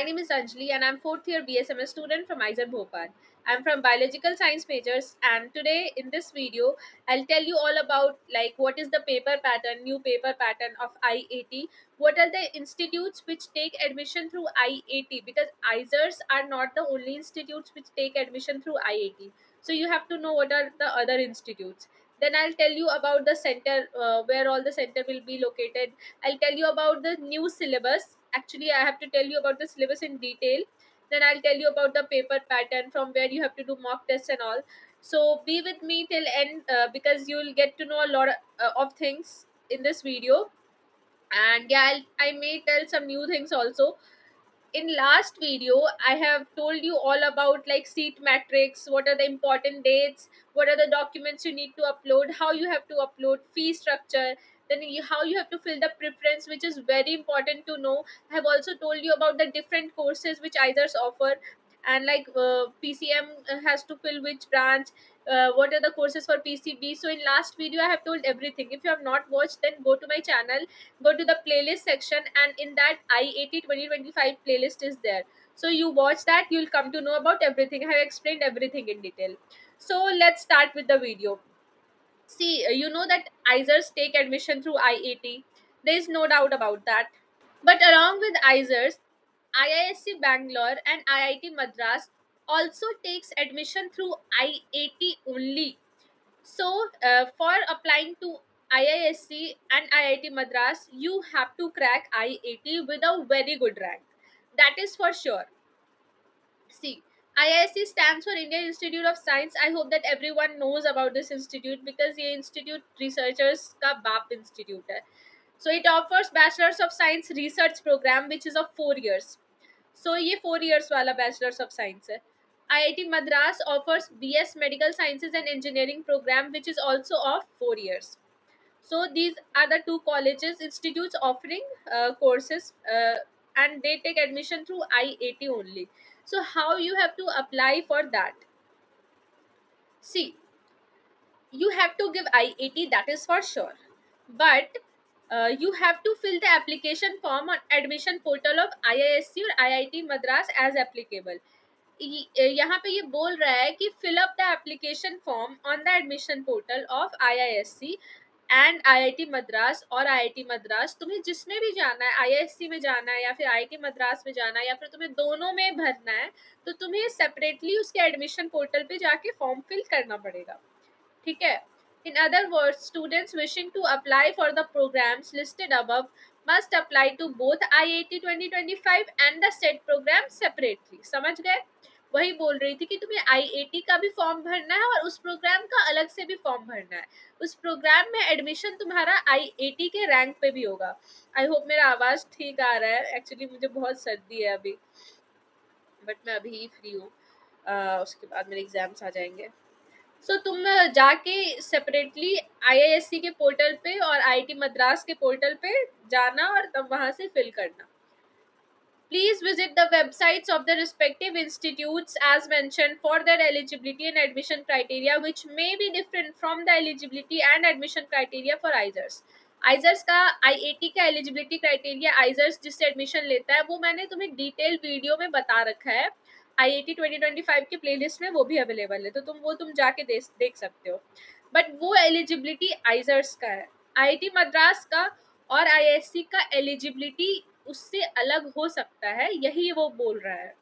My name is Anjali and I'm fourth year BSMS student from ISER Bhopal. I'm from biological science majors, and today in this video I'll tell you all about like what is the paper pattern, new paper pattern of IAT, what are the institutes which take admission through IAT, because ISERs are not the only institutes which take admission through IAT. So you have to know what are the other institutes. Then I'll tell you about the center, where all the center will be located. I'll tell you about the new syllabus. Actually, I have to tell you about the syllabus in detail. Then I'll tell you about the paper pattern from where you have to do mock tests and all. So be with me till end, because you'll get to know a lot of things in this video. And yeah, I may tell some new things also. In last video I have told you all about like seat matrix, what are the important dates, what are the documents you need to upload, how you have to upload, fee structure, then how you have to fill the preference, which is very important to know. I have also told you about the different courses which ISERs offer, and like PCM has to fill which branch, what are the courses for PCB. So in last video I have told everything. If you have not watched, then go to my channel, go to the playlist section, and in that IAT 2025 playlist is there. So you watch that, you'll come to know about everything. I have explained everything in detail. So let's start with the video. See, you know that ISERs take admission through IAT. There is no doubt about that. But along with ISERs, IISc Bangalore and IIT Madras also takes admission through IAT only. So, for applying to IISc and IIT Madras, you have to crack IAT with a very good rank. That is for sure. See, IISc stands for Indian Institute of Science. I hope that everyone knows about this institute because ये institute researchers का बाप institute है. So it offers Bachelors of Science research program which is of 4 years. So ये 4 years वाला Bachelors of Science है. IIT Madras offers BS Medical Sciences and Engineering program which is also of 4 years. So these are the two colleges, institutes offering courses, and they take admission through IAT only. So how you have to apply for that? See, you have to give IAT, that is for sure, but you have to fill the application form on admission portal of IISc or IIT Madras as applicable. यहाँ पे ये बोल रहा है कि fill up the application form on the admission portal of IISc and IIT Madras और IIT Madras, तुम्हें जिसमें भी जाना है, IISc में जाना है या फिर IIT मद्रास में जाना है या फिर तुम्हें दोनों में भरना है, तो तुम्हें सेपरेटली उसके एडमिशन पोर्टल पे जाके फॉर्म फिल करना पड़ेगा. ठीक है. In other words, students wishing to apply for the programs listed above must apply to both IAT 2025 and the SET program separately. समझ गए? वही बोल रही थी कि तुम्हें IAT का भी फॉर्म भरना है और उस प्रोग्राम का अलग से भी फॉर्म भरना है. उस प्रोग्राम में एडमिशन तुम्हारा IAT के रैंक पे भी होगा. आई होप मेरा आवाज ठीक आ रहा है. एक्चुअली मुझे बहुत सर्दी है अभी, बट मैं अभी ही फ्री हूँ. उसके बाद मेरे एग्जाम्स आ जाएंगे. सो तुम जाके सेपरेटली IISc के पोर्टल पे और IIT मद्रास के पोर्टल पे जाना और तब वहां से फिल करना. Please visit the websites of the respective institutes as mentioned for their eligibility and admission criteria, which may be different from the eligibility and admission criteria for ISERs. ISERs का IAT का eligibility criteria ISERs जिससे admission लेता है वो मैंने तुम्हें detail video में बता रखा है. IAT 2025 के प्लेलिस्ट में वो भी अवेलेबल है, तो तुम जाके देख सकते हो. बट वो एलिजिबिलिटी ISERs का है. IIT मद्रास का और IISc का एलिजिबिलिटी उससे अलग हो सकता है, यही वो बोल रहा है.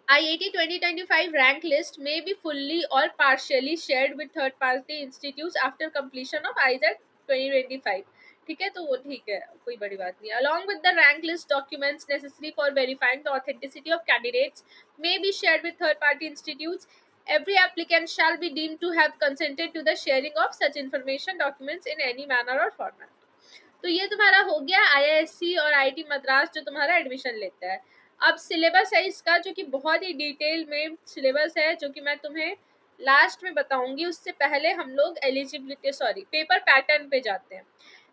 IAT 2025 rank list may be fully or partially shared with third party institutes after completion of ISER 2025. ठीक है, तो वो ठीक है, कोई बड़ी बात नहीं. Along with the rank list, documents necessary for verifying the authenticity of candidates may be shared with third party institutes. Every applicant shall be deemed to have consented to the sharing of such information documents in any manner or format. तो ये तुम्हारा हो गया IISc और IIT Madras जो तुम्हारा admission लेता है. अब सिलेबस है इसका जो कि बहुत ही डिटेल में सिलेबस है, जो कि मैं तुम्हें लास्ट में बताऊंगी. उससे पहले हम लोग एलिजिबिलिटी पेपर पैटर्न पे जाते हैं.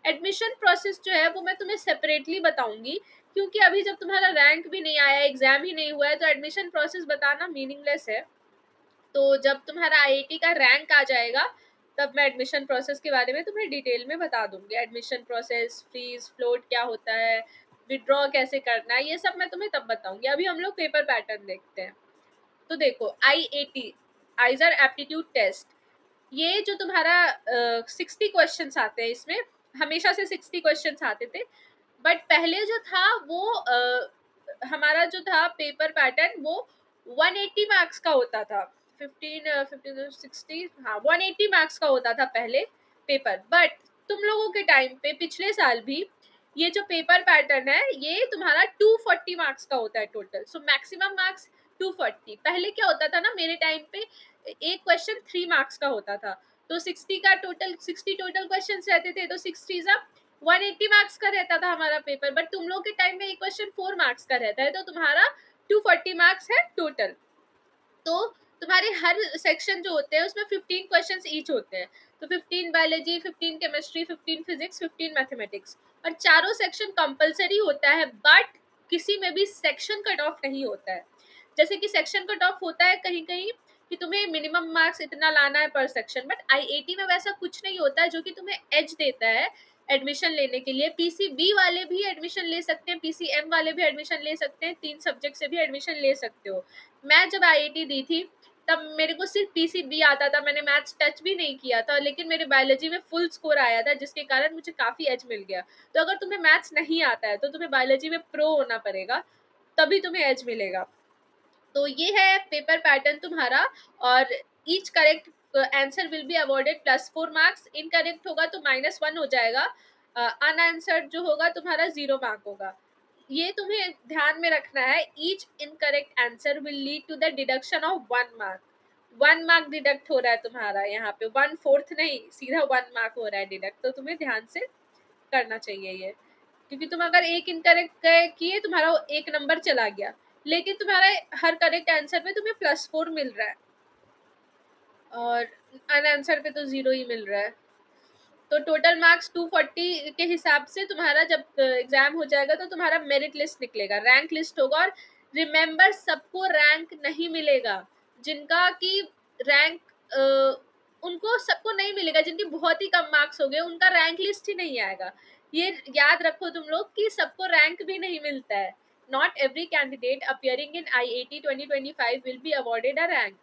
एडमिशन प्रोसेस जो है वो मैं तुम्हें सेपरेटली बताऊंगी, क्योंकि अभी जब तुम्हारा रैंक भी नहीं आया, एग्जाम ही नहीं हुआ है, तो एडमिशन प्रोसेस बताना मीनिंगलेस है. तो जब तुम्हारा IIT का रैंक आ जाएगा तब मैं एडमिशन प्रोसेस के बारे में तुम्हें डिटेल में बता दूंगी. एडमिशन प्रोसेस, फीस, फ्लोट क्या होता है, विड्रॉ कैसे करना है, ये सब मैं तुम्हें तब बताऊंगी। अभी हम लोग पेपर पैटर्न देखते हैं। तो देखो IAT, आइजर एप्टीट्यूड टेस्ट, ये जो तुम्हारा 60 क्वेश्चन आते हैं इसमें, हमेशा से 60 क्वेश्चन आते थे, बट पहले जो था वो हमारा जो था पेपर पैटर्न वो 180 मार्क्स का होता था। 15 60, हाँ 180 मार्क्स का होता था पहले पेपर। बट तुम लोगों के टाइम पे पिछले साल भी ये जो पेपर पैटर्न है ये तुम्हारा 240 मार्क्स का होता है टोटल। So maximum marks 240। पहले क्या होता था ना, मेरे टाइम पे एक क्वेश्चन 3 मार्क्स का होता था, तो 60 का टोटल 60 टोटल क्वेश्चन रहते थे, तो 60 180 मार्क्स का रहता था हमारा पेपर। बट तुम लोग के टाइम में एक क्वेश्चन 4 मार्क्स का रहता है, तो तुम्हारा 240 मार्क्स है टोटल। तो तुम्हारे हर सेक्शन जो होते हैं उसमें 15 क्वेश्चंस ईच होते हैं। तो 15 बायोलॉजी, 15 केमिस्ट्री, 15 फिजिक्स, 15 मैथमेटिक्स, और चारों सेक्शन कंपलसरी होता है, बट किसी में भी सेक्शन कट ऑफ नहीं होता है। जैसे कि सेक्शन कट ऑफ होता है कहीं कहीं कि तुम्हें मिनिमम मार्क्स इतना लाना है पर सेक्शन, बट IAT में वैसा कुछ नहीं होता है, जो कि तुम्हें एज देता है एडमिशन लेने के लिए। PCB वाले भी एडमिशन ले सकते हैं, PCM वाले भी एडमिशन ले सकते हैं, 3 सब्जेक्ट से भी एडमिशन ले सकते हो। मैं जब IAT दी थी तब मेरे को सिर्फ PCB आता था, मैंने मैथ्स टच भी नहीं किया था, लेकिन मेरे बायोलॉजी में फुल स्कोर आया था, जिसके कारण मुझे काफ़ी एज मिल गया। तो अगर तुम्हें मैथ्स नहीं आता है तो तुम्हें बायोलॉजी में प्रो होना पड़ेगा, तभी तुम्हें एज मिलेगा। तो ये है पेपर पैटर्न तुम्हारा। और each correct answer will be awarded +4 marks. Incorrect होगा तो -1 हो जाएगा, अनआंसर्ड जो होगा तुम्हारा 0 मार्क होगा। ये तुम्हें ध्यान में रखना है। Each incorrect answer will lead to the deduction of 1 mark. 1 mark deduct हो रहा है तुम्हारा यहाँ पे, 1/4 नहीं, सीधा 1 मार्क हो रहा है डिडक्ट। तो तुम्हें ध्यान से करना चाहिए ये, क्योंकि तुम अगर एक इनकरेक्ट किए तुम्हारा एक नंबर चला गया, लेकिन तुम्हारा हर करेक्ट आंसर पे तुम्हें +4 मिल रहा है, और अनआंसर पे तो 0 ही मिल रहा है। तो टोटल मार्क्स 240 के हिसाब से तुम्हारा जब एग्जाम हो जाएगा तो तुम्हारा मेरिट लिस्ट निकलेगा, रैंक लिस्ट होगा। और रिमेंबर, सबको रैंक नहीं मिलेगा। जिनका कि रैंक उनको सबको नहीं मिलेगा, जिनके बहुत ही कम मार्क्स हो गए उनका रैंक लिस्ट ही नहीं आएगा। ये याद रखो तुम लोग कि सबको रैंक भी नहीं मिलता है। Not every candidate appearing in IAT 2025 will be awarded a rank.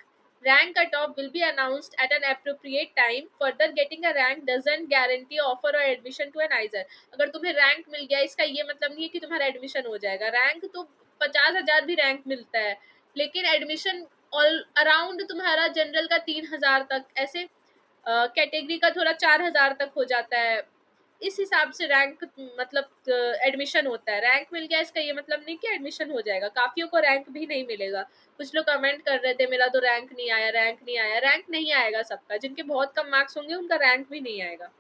Rank cutoff will be announced at an appropriate time. Further, getting a rank doesn't guarantee offer or admission to an ISER. अगर तुम्हें rank मिल गया इसका ये मतलब नहीं है कि तुम्हारा एडमिशन हो जाएगा। रैंक तो 50,000 भी रैंक मिलता है, लेकिन एडमिशन ऑल अराउंड तुम्हारा जनरल का 3,000 तक, ऐसे कैटेगरी का थोड़ा 4,000 तक हो जाता है। इस हिसाब से रैंक मतलब एडमिशन होता है। रैंक मिल गया इसका ये मतलब नहीं कि एडमिशन हो जाएगा। काफियों को रैंक भी नहीं मिलेगा। कुछ लोग कमेंट कर रहे थे मेरा तो रैंक नहीं आया, रैंक नहीं आया। रैंक नहीं आएगा सबका, जिनके बहुत कम मार्क्स होंगे उनका रैंक भी नहीं आएगा।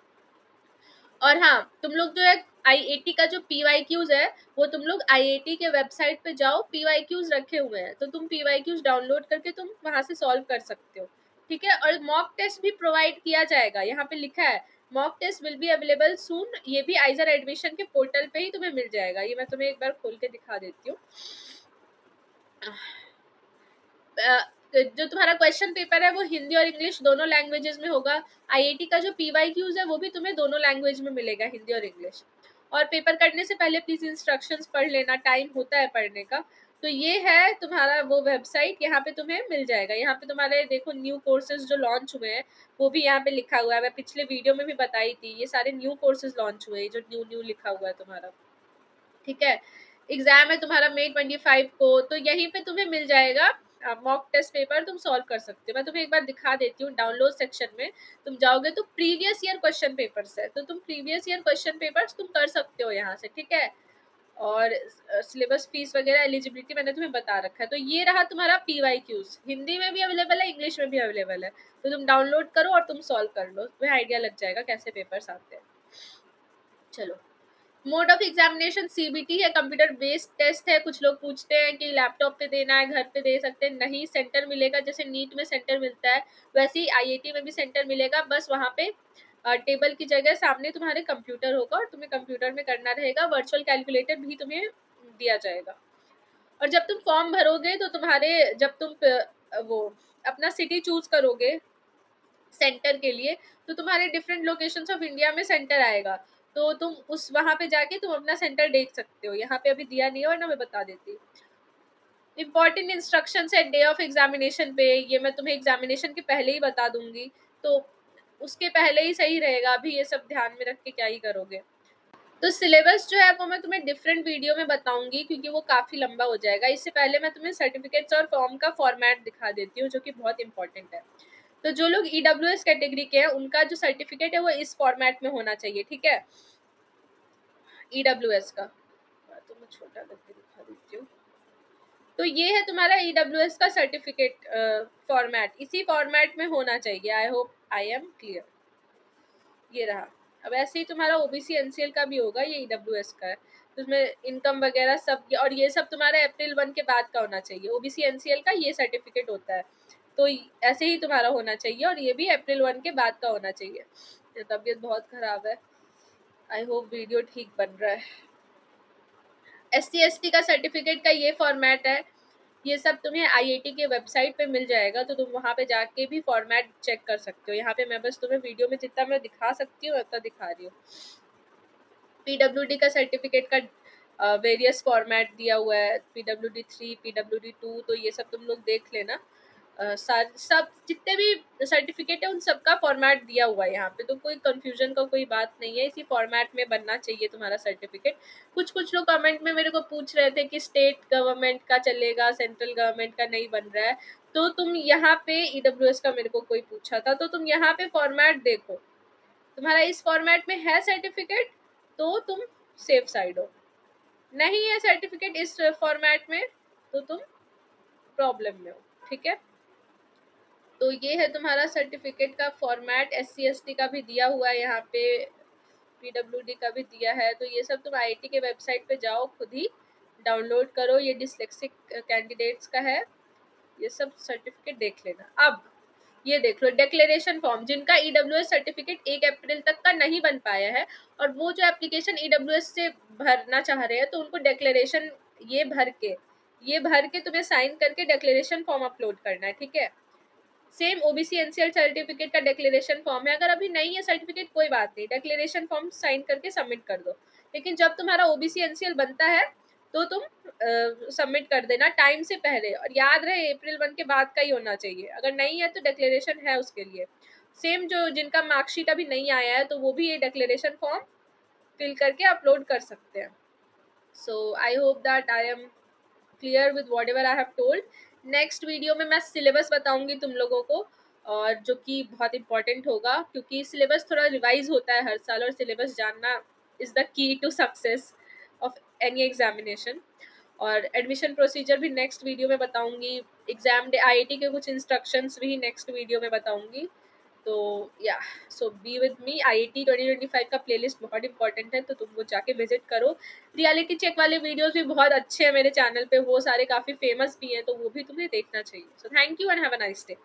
और हाँ, तुम लोग जो है IAT का जो PYQs है वो तुम लोग IAT के वेबसाइट पे जाओ, PYQs रखे हुए हैं, तो तुम PYQs डाउनलोड करके तुम वहां से सॉल्व कर सकते हो, ठीक है। और मॉक टेस्ट भी प्रोवाइड किया जाएगा, यहाँ पे लिखा है mock test will be available soon. ये भी आइजर एडमिशन के पोर्टल पे ही तुम्हें मिल जाएगा। ये मैं तुम्हें एक बार खोल के दिखा देती हूँ। जो तुम्हारा क्वेश्चन पेपर है वो हिंदी और इंग्लिश दोनों लैंग्वेजेस में होगा। IAT का जो PYQs है वो भी तुम्हें दोनों लैंग्वेज में मिलेगा, हिंदी और इंग्लिश। और पेपर करने से पहले प्लीज इंस्ट्रक्शंस पढ़ लेना, टाइम होता है पढ़ने का। तो ये है तुम्हारा वो वेबसाइट, यहाँ पे तुम्हें मिल जाएगा। यहाँ पे तुम्हारे देखो न्यू कोर्सेज जो लॉन्च हुए हैं वो भी यहाँ पे लिखा हुआ है। मैं पिछले वीडियो में भी बताई थी, ये सारे न्यू कोर्सेज लॉन्च हुए हैं जो न्यू लिखा हुआ है तुम्हारा, ठीक है। एग्जाम है तुम्हारा May 25 को, तो यहीं पे तुम्हें मिल जाएगा मॉक टेस्ट पेपर, तुम सॉल्व कर सकते हो। मैं तुम्हें एक बार दिखा देती हूँ। डाउनलोड सेक्शन में तुम जाओगे तो प्रीवियस ईयर क्वेश्चन पेपर्स है, तो तुम प्रीवियस ईयर क्वेश्चन पेपर्स तुम कर सकते हो यहाँ से, ठीक है। और सिलेबस फीस वगैरह एलिजिबिलिटी मैंने तुम्हें बता रखा है। तो ये रहा तुम्हारा PYQs, हिंदी में भी अवेलेबल है, इंग्लिश में भी अवेलेबल है। तो तुम डाउनलोड करो और तुम सॉल्व कर लो, तुम्हें आइडिया लग जाएगा कैसे पेपर्स आते हैं। चलो, मोड ऑफ एग्जामिनेशन CBT है, कंप्यूटर बेस्ड टेस्ट है। कुछ लोग पूछते हैं कि लैपटॉप पे देना है, घर पे दे सकते हैं, नहीं, सेंटर मिलेगा। जैसे नीट में सेंटर मिलता है वैसे ही IAT में भी सेंटर मिलेगा। बस वहाँ पे टेबल की जगह सामने तुम्हारे कंप्यूटर होगा और तुम्हें कंप्यूटर में करना रहेगा। वर्चुअल कैलकुलेटर भी तुम्हें दिया जाएगा। और जब तुम फॉर्म भरोगे तो तुम्हारे, जब तुम वो अपना सिटी चूज करोगे सेंटर के लिए, तो तुम्हारे डिफरेंट लोकेशंस ऑफ इंडिया में सेंटर आएगा। तो तुम उस वहाँ पे जाके तुम अपना सेंटर देख सकते हो। यहाँ पे अभी दिया नहीं है वरना मैं बता देती। इम्पॉर्टेंट इंस्ट्रक्शंस है डे ऑफ एग्जामिनेशन पे, ये मैं तुम्हें एग्जामिनेशन के पहले ही बता दूंगी, तो उसके पहले ही सही रहेगा। अभी ये सब ध्यान में रख के क्या ही करोगे। तो सिलेबस जो है वो मैं तुम्हें डिफरेंट वीडियो में बताऊंगी क्योंकि वो काफ़ी लंबा हो जाएगा। इससे पहले मैं तुम्हें सर्टिफिकेट्स और फॉर्म का फॉर्मेट दिखा देती हूँ जो कि बहुत इंपॉर्टेंट है। तो जो लोग EWS कैटेगरी के हैं उनका जो सर्टिफिकेट है वो इस फॉर्मेट में होना चाहिए, ठीक है। EWS का तो मैं छोटा करके दिखा देती हूँ। तो ये है तुम्हारा EWS का सर्टिफिकेट फॉर्मेट, इसी फॉर्मेट में होना चाहिए। I hope I am clear. ये रहा। अब ऐसे ही तुम्हारा OBC NCL का भी होगा, ये EWS का है, तो उसमें इनकम वगैरह सब, और ये सब तुम्हारा अप्रैल 1 के बाद का होना चाहिए। OBC NCL का ये सर्टिफिकेट होता है, तो ऐसे ही तुम्हारा होना चाहिए, और ये भी अप्रैल 1 के बाद का होना चाहिए। तो तबीयत बहुत खराब है, आई होप वीडियो ठीक बन रहा है। SC ST का सर्टिफिकेट का ये फॉर्मेट है, ये सब तुम्हें IIT के वेबसाइट पे मिल जाएगा, तो तुम वहाँ पे जाके भी फॉर्मेट चेक कर सकते हो। यहाँ पे मैं बस तुम्हें वीडियो में जितना मैं दिखा सकती हूँ उतना दिखा रही हूँ। PWD का सर्टिफिकेट का वेरियस फॉर्मेट दिया हुआ है, PWD 3, PWD 2, तो ये सब तुम लोग देख लेना। सब जितने भी सर्टिफिकेट है उन सबका फॉर्मेट दिया हुआ है यहाँ पे, तो कोई कंफ्यूजन का कोई बात नहीं है। इसी फॉर्मेट में बनना चाहिए तुम्हारा सर्टिफिकेट। कुछ लोग कमेंट में मेरे को पूछ रहे थे कि स्टेट गवर्नमेंट का चलेगा, सेंट्रल गवर्नमेंट का नहीं बन रहा है, तो तुम यहाँ पे EWS का मेरे को कोई पूछा था, तो तुम यहाँ पे फॉर्मेट देखो, तुम्हारा इस फॉर्मेट में है सर्टिफिकेट तो तुम सेफ साइड हो। नहीं है सर्टिफिकेट इस फॉर्मेट में तो तुम प्रॉब्लम में हो, ठीक है। तो ये है तुम्हारा सर्टिफिकेट का फॉर्मेट। SC ST का भी दिया हुआ है यहाँ पे, PWD का भी दिया है। तो ये सब तुम IIT के वेबसाइट पे जाओ, खुद ही डाउनलोड करो। ये डिसलेक्सिक कैंडिडेट्स का है, ये सब सर्टिफिकेट देख लेना। अब ये देख लो डिक्लेरेशन फॉर्म, जिनका EWS सर्टिफिकेट 1 अप्रैल तक का नहीं बन पाया है और वो जो एप्लीकेशन EWS से भरना चाह रहे हैं, तो उनको डिक्लेरेशन ये भर के तुम्हें साइन करके डिक्लेरेशन फॉर्म अपलोड करना है, ठीक है। सेम OBC NCL सर्टिफिकेट का डिक्लेरेशन फॉर्म है। अगर अभी नहीं है सर्टिफिकेट कोई बात नहीं, डिक्लेरेशन फॉर्म साइन करके सबमिट कर दो। लेकिन जब तुम्हारा OBC NCL बनता है तो तुम सबमिट कर देना टाइम से पहले, और याद रहे अप्रैल 1 के बाद का ही होना चाहिए। अगर नहीं है तो डिक्लेरेशन है उसके लिए। सेम जो जिनका मार्कशीट अभी नहीं आया है तो वो भी ये डिक्लेरेशन फॉर्म फिल करके अपलोड कर सकते हैं। So I hope that I am clear with whatever I have told. Next video में मैं सिलेबस बताऊंगी तुम लोगों को, और जो कि बहुत इंपॉर्टेंट होगा क्योंकि सिलेबस थोड़ा रिवाइज होता है हर साल, और सिलेबस जानना is the key to success of any examination. और एडमिशन प्रोसीजर भी नेक्स्ट वीडियो में बताऊंगी। एग्जाम डे IIT के कुछ इंस्ट्रक्शंस भी नेक्स्ट वीडियो में बताऊंगी। तो या सो बी विद मी। IIT 2025 का प्लेलिस्ट बहुत इंपॉर्टेंट है, तो तुम वो जाके विजिट करो। रियलिटी चेक वाले वीडियोस भी बहुत अच्छे हैं मेरे चैनल पे, वो सारे काफ़ी फेमस भी हैं, तो वो भी तुम्हें देखना चाहिए। So thank you and have a nice day.